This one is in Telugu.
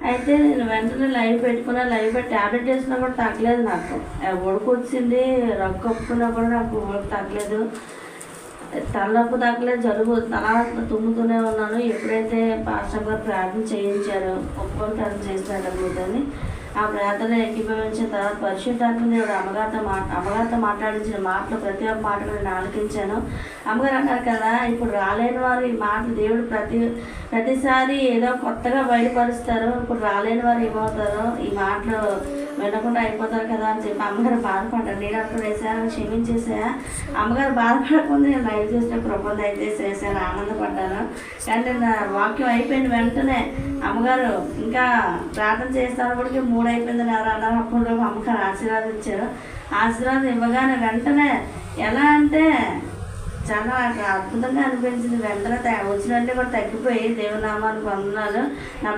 అయితే నేను వెంటనే లైవ్ పెట్టుకున్నా. లైవ్ పెట్టి ట్యాబ్లెట్ వేసినా కూడా తగ్గలేదు నాకు. ఉడకు వచ్చింది, రగ్గు కప్పుకున్నా కూడా నాకు ఉడకు తగ్గలేదు, తలనొప్పి తగ్గలేదు, జలుబు తల తుమ్ముతూనే ఉన్నాను. ఎప్పుడైతే పాస్టర్ గారు ప్రార్థన చేయించారో, ఒప్పుకొని ప్రార్థన చేసినారు మీదని, ఆ ప్రార్థన ఏకీభవించిన తర్వాత పరిశుద్ధాత్మ దేవుడు అమ్మగారితో మాట్లాడించిన మాటలు ప్రతి ఒక్క మాట నేను ఆలకించాను. అమ్మగారు అన్నారు కదా, ఇప్పుడు రాలేని వారు ఈ మాటలు దేవుడు ప్రతిసారి ఏదో కొత్తగా బయటపరుస్తారు. ఇప్పుడు రాలేని వారు ఏమవుతారో, ఈ మాటలు వినకుండా అయిపోతారు కదా అని చెప్పి అమ్మగారు బాధపడ్డారు. నేను అక్కడ వేసాను, క్షమించేసా. అమ్మగారు బాధపడకుండా నేను లైవ్ చేసిన కృపను అయితే చేశాను, ఆనందపడ్డాను. కానీ నా వాక్యం అయిపోయిన వెంటనే అమ్మగారు ఇంకా ప్రార్థన చేస్తున్నప్పటికీ 3 అయిపోయింది అన్నారు. అప్పుడు అమ్మగారు ఆశీర్వాదించారు. ఆశీర్వాదం ఇవ్వగానే వెంటనే ఎలా అంటే చాలా అద్భుతంగా అనిపించింది. వెంటనే వచ్చినట్టే కూడా తగ్గిపోయి దేవునామానికి వందనాలు. నా